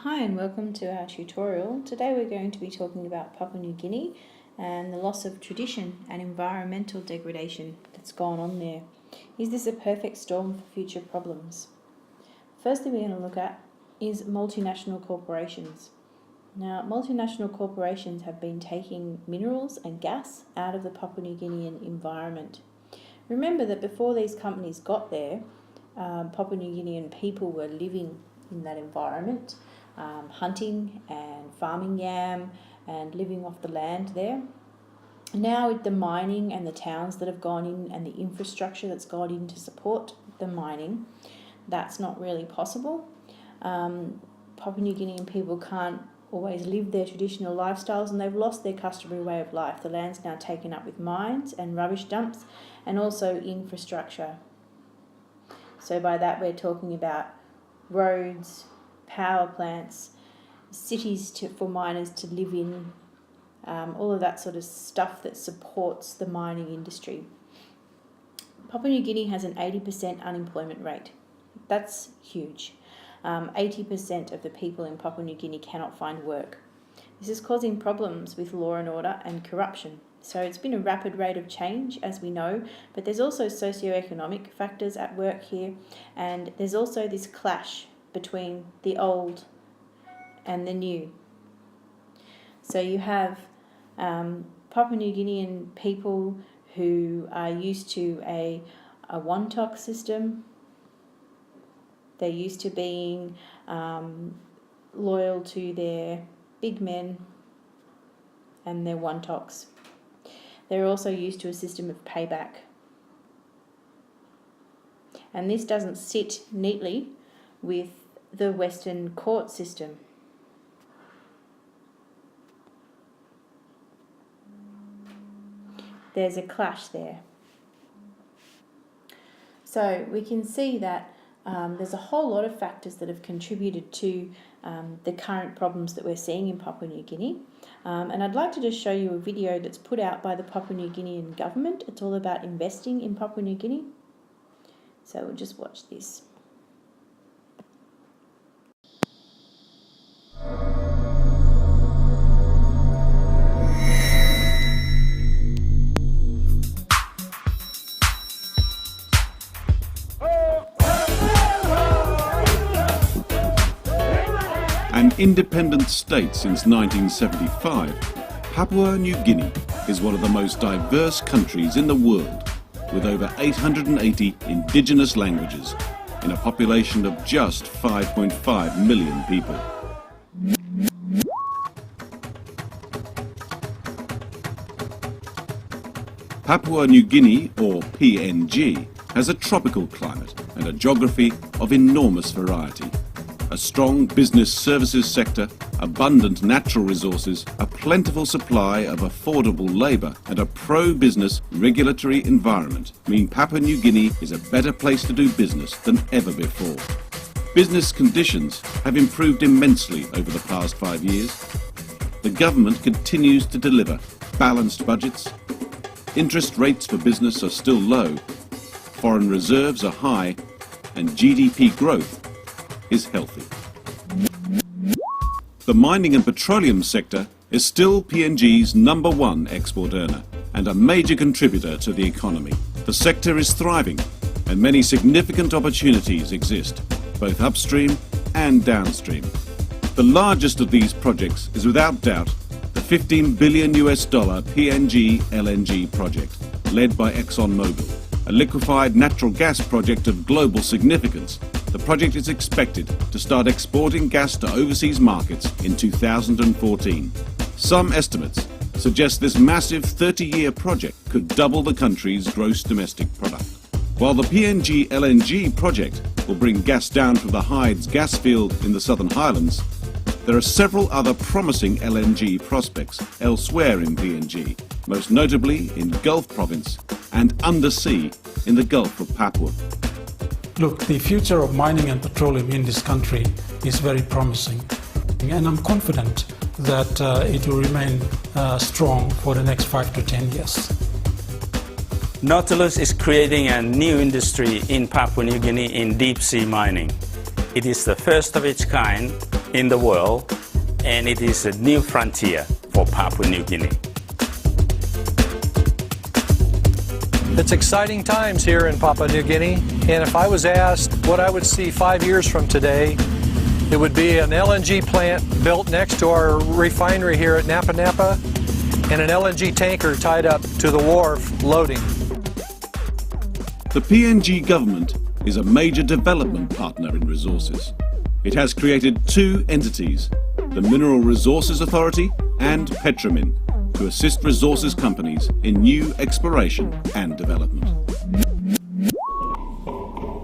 Hi and welcome to our tutorial. Today we're going to be talking about Papua New Guinea and the loss of tradition and environmental degradation that's gone on there. Is this a perfect storm for future problems? Firstly, we're going to look at is multinational corporations. Now, multinational corporations have been taking minerals and gas out of the Papua New Guinean environment. Remember that before these companies got there, Papua New Guinean people were living in that environment, hunting and farming yam and living off the land there. Now with the mining and the towns that have gone in and the infrastructure that's gone in to support the mining, that's not really possible. Papua New Guinean people can't always live their traditional lifestyles and they've lost their customary way of life. The land's now taken up with mines and rubbish dumps and also infrastructure. So by that we're talking about roads, power plants, cities for miners to live in, all of that sort of stuff that supports the mining industry. Papua New Guinea has an 80% unemployment rate. That's huge. 80% of the people in Papua New Guinea cannot find work. This is causing problems with law and order and corruption. So it's been a rapid rate of change, as we know, but there's also socioeconomic factors at work here, and there's also this clash between the old and the new. So you have Papua New Guinean people who are used to a one-tok system. They're used to being loyal to their big men and their one-toks. They're also used to a system of payback. And this doesn't sit neatly with the Western court system. There's a clash there. So we can see that there's a whole lot of factors that have contributed to the current problems that we're seeing in Papua New Guinea. And I'd like to just show you a video that's put out by the Papua New Guinean government. It's all about investing in Papua New Guinea. So we'll just watch this. An independent state since 1975, Papua New Guinea is one of the most diverse countries in the world, with over 880 indigenous languages in a population of just 5.5 million people. Papua New Guinea, or PNG, has a tropical climate and a geography of enormous variety. A strong business services sector, abundant natural resources, a plentiful supply of affordable labour and a pro-business regulatory environment mean Papua New Guinea is a better place to do business than ever before. Business conditions have improved immensely over the past 5 years. The government continues to deliver balanced budgets. Interest rates for business are still low. Foreign reserves are high and GDP growth is healthy. The mining and petroleum sector is still PNG's #1 export earner and a major contributor to the economy. The sector is thriving and many significant opportunities exist, both upstream and downstream. The largest of these projects is without doubt the $15 billion PNG LNG project, led by ExxonMobil, a liquefied natural gas project of global significance. The project is expected to start exporting gas to overseas markets in 2014. Some estimates suggest this massive 30-year project could double the country's gross domestic product. While the PNG LNG project will bring gas down from the Hides gas field in the Southern Highlands, there are several other promising LNG prospects elsewhere in PNG, most notably in Gulf Province and undersea in the Gulf of Papua. Look, the future of mining and petroleum in this country is very promising, and I'm confident that it will remain strong for the next 5 to 10 years. Nautilus is creating a new industry in Papua New Guinea in deep sea mining. It is the first of its kind in the world, and it is a new frontier for Papua New Guinea. It's exciting times here in Papua New Guinea, and if I was asked what I would see 5 years from today, it would be an LNG plant built next to our refinery here at Napa Napa, and an LNG tanker tied up to the wharf loading. The PNG government is a major development partner in resources. It has created two entities, the Mineral Resources Authority and Petromin, to assist resources companies in new exploration and development.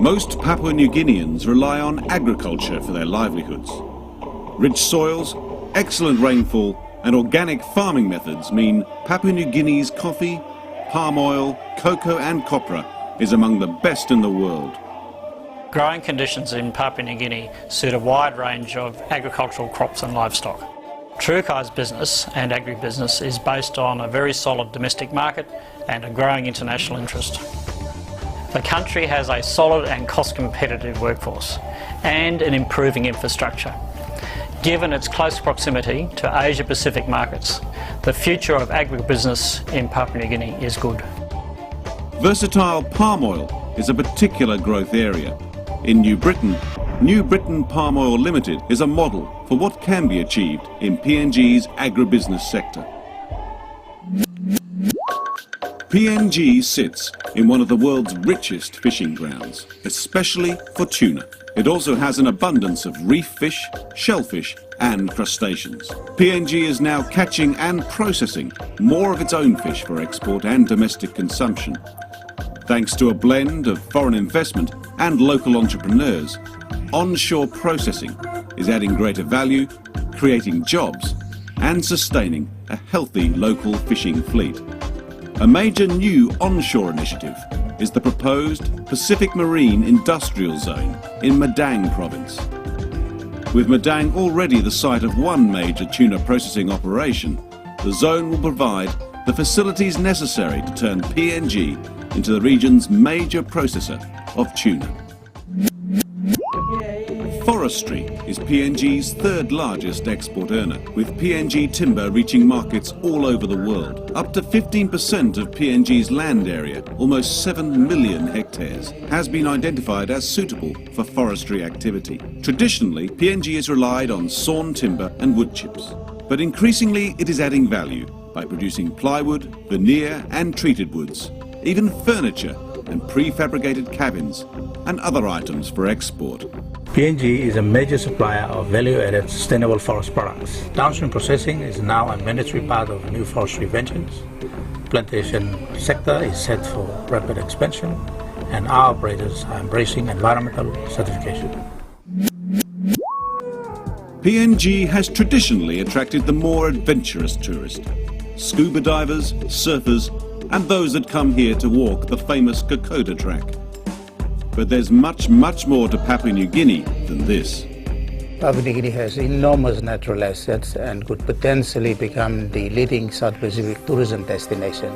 Most Papua New Guineans rely on agriculture for their livelihoods. Rich soils, excellent rainfall and organic farming methods mean Papua New Guinea's coffee, palm oil, cocoa and copra is among the best in the world. Growing conditions in Papua New Guinea suit a wide range of agricultural crops and livestock. Trukai's business and agribusiness is based on a very solid domestic market and a growing international interest. The country has a solid and cost-competitive workforce and an improving infrastructure. Given its close proximity to Asia-Pacific markets, the future of agribusiness in Papua New Guinea is good. Versatile palm oil is a particular growth area. In New Britain Palm Oil Limited is a model for what can be achieved in PNG's agribusiness sector. PNG sits in one of the world's richest fishing grounds, especially for tuna. It also has an abundance of reef fish, shellfish and crustaceans. PNG is now catching and processing more of its own fish for export and domestic consumption. Thanks to a blend of foreign investment and local entrepreneurs, onshore processing is adding greater value, creating jobs and sustaining a healthy local fishing fleet. A major new onshore initiative is the proposed Pacific Marine Industrial Zone in Madang province. With Madang already the site of one major tuna processing operation, the zone will provide the facilities necessary to turn PNG into the region's major processor of tuna. Forestry is PNG's third largest export earner, with PNG timber reaching markets all over the world. Up to 15% of PNG's land area, almost 7 million hectares, has been identified as suitable for forestry activity. Traditionally, PNG has relied on sawn timber and wood chips, but increasingly it is adding value by producing plywood, veneer and treated woods, even furniture and prefabricated cabins and other items for export. PNG is a major supplier of value-added sustainable forest products. Downstream processing is now a mandatory part of new forestry ventures. Plantation sector is set for rapid expansion, and our operators are embracing environmental certification. PNG has traditionally attracted the more adventurous tourist, scuba divers, surfers, and those that come here to walk the famous Kokoda track. But there's much, much more to Papua New Guinea than this. Papua New Guinea has enormous natural assets and could potentially become the leading South Pacific tourism destination.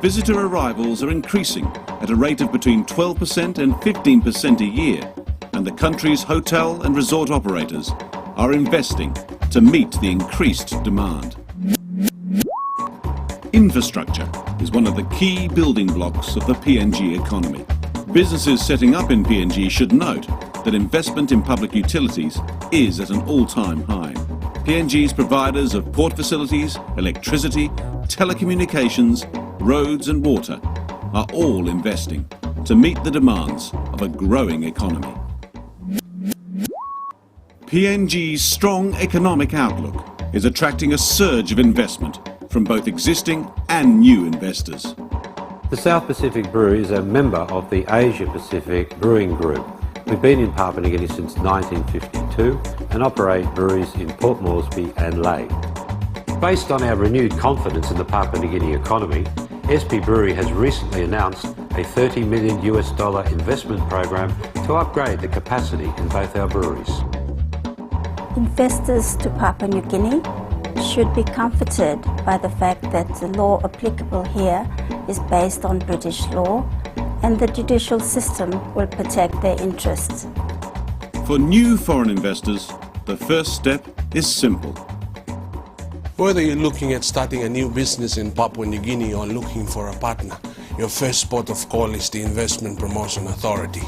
Visitor arrivals are increasing at a rate of between 12% and 15% a year, and the country's hotel and resort operators are investing to meet the increased demand. Infrastructure is one of the key building blocks of the PNG economy. Businesses setting up in PNG should note that investment in public utilities is at an all-time high. PNG's providers of port facilities, electricity, telecommunications, roads and water are all investing to meet the demands of a growing economy. PNG's strong economic outlook is attracting a surge of investment from both existing and new investors. The South Pacific Brewery is a member of the Asia Pacific Brewing Group. We've been in Papua New Guinea since 1952 and operate breweries in Port Moresby and Lae. Based on our renewed confidence in the Papua New Guinea economy, SP Brewery has recently announced a $30 million investment program to upgrade the capacity in both our breweries. Investors to Papua New Guinea should be comforted by the fact that the law applicable here is based on British law and the judicial system will protect their interests. For new foreign investors, the first step is simple. Whether you're looking at starting a new business in Papua New Guinea or looking for a partner, your first port of call is the Investment Promotion Authority.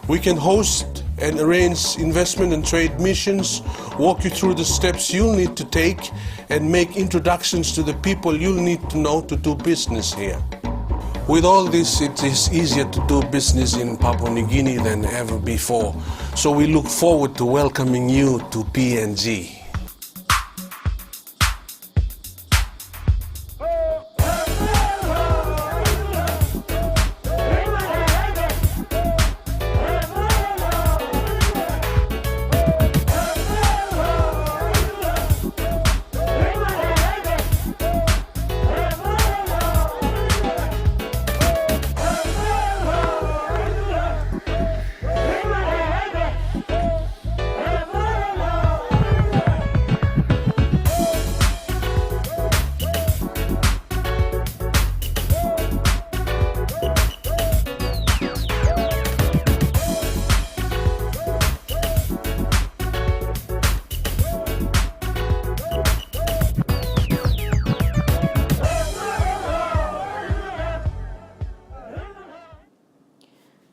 We can host and arrange investment and trade missions, walk you through the steps you'll need to take, and make introductions to the people you'll need to know to do business here. With all this, it is easier to do business in Papua New Guinea than ever before, so we look forward to welcoming you to PNG.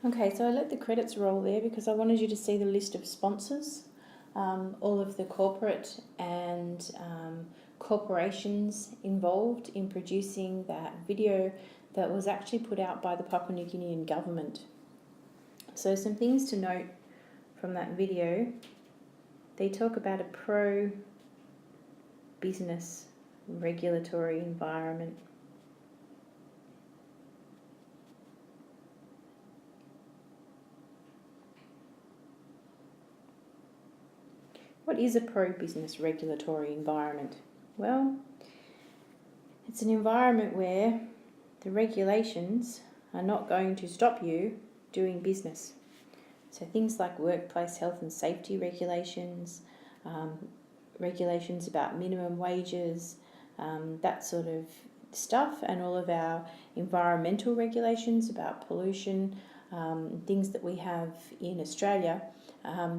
Okay, so I let the credits roll there because I wanted you to see the list of sponsors, all of the corporate and corporations involved in producing that video that was actually put out by the Papua New Guinean government. So some things to note from that video: they talk about a pro-business regulatory environment. What is a pro-business regulatory environment? Well, it's an environment where the regulations are not going to stop you doing business. So things like workplace health and safety regulations, regulations about minimum wages, that sort of stuff, and all of our environmental regulations about pollution, things that we have in Australia,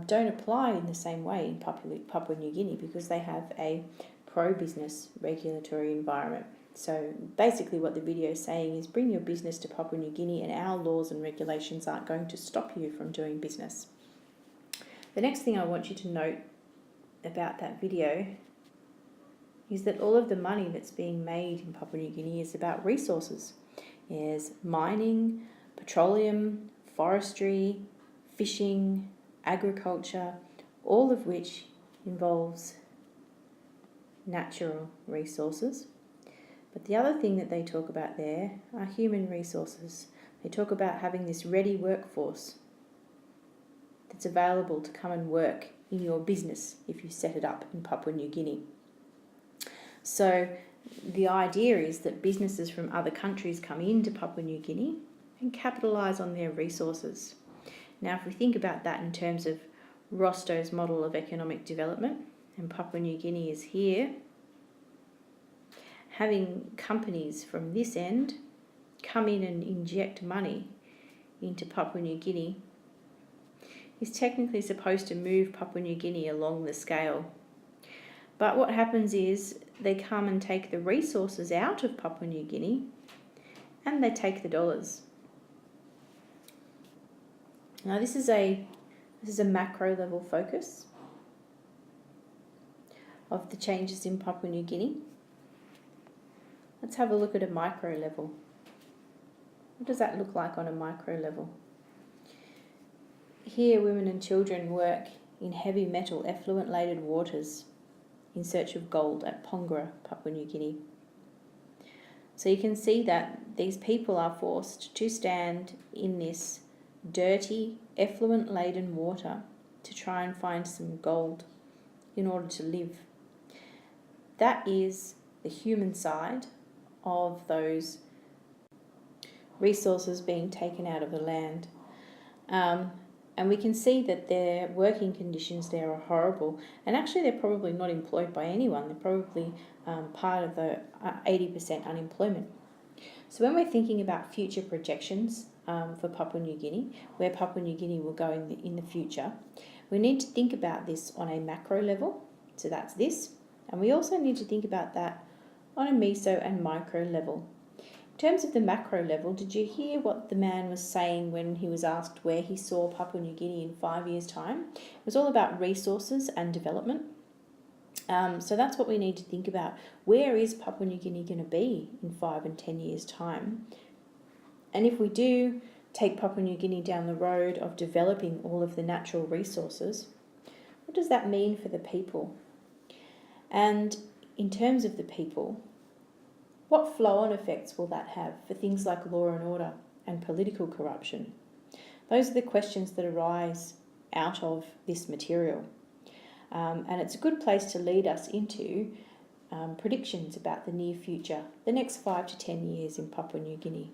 don't apply in the same way in Papua New Guinea because they have a pro-business regulatory environment. So basically what the video is saying is bring your business to Papua New Guinea and our laws and regulations aren't going to stop you from doing business. The next thing I want you to note about that video is that all of the money that's being made in Papua New Guinea is about resources. There's mining, petroleum, forestry, fishing, agriculture, all of which involves natural resources. But the other thing that they talk about there are human resources. They talk about having this ready workforce that's available to come and work in your business if you set it up in Papua New Guinea. So the idea is that businesses from other countries come into Papua New Guinea and capitalise on their resources. Now, if we think about that in terms of Rosto's model of economic development, and Papua New Guinea is here, having companies from this end come in and inject money into Papua New Guinea is technically supposed to move Papua New Guinea along the scale. But what happens is they come and take the resources out of Papua New Guinea and they take the dollars. Now this is a macro level focus of the changes in Papua New Guinea. Let's have a look at a micro level. What does that look like on a micro level? Here women and children work in heavy metal effluent laden waters in search of gold at Pongra, Papua New Guinea. So you can see that these people are forced to stand in this dirty, effluent-laden water to try and find some gold in order to live. That is the human side of those resources being taken out of the land. And we can see that their working conditions there are horrible. And actually they're probably not employed by anyone. They're probably part of the 80% unemployment. So when we're thinking about future projections for Papua New Guinea, where Papua New Guinea will go in the future, we need to think about this on a macro level, so that's this, and we also need to think about that on a meso and micro level. In terms of the macro level, did you hear what the man was saying when he was asked where he saw Papua New Guinea in 5 years' time? It was all about resources and development. So that's what we need to think about. Where is Papua New Guinea going to be in 5 and 10 years' time? And if we do take Papua New Guinea down the road of developing all of the natural resources, what does that mean for the people? And in terms of the people, what flow-on effects will that have for things like law and order and political corruption? Those are the questions that arise out of this material. And it's a good place to lead us into predictions about the near future, the next 5 to 10 years in Papua New Guinea.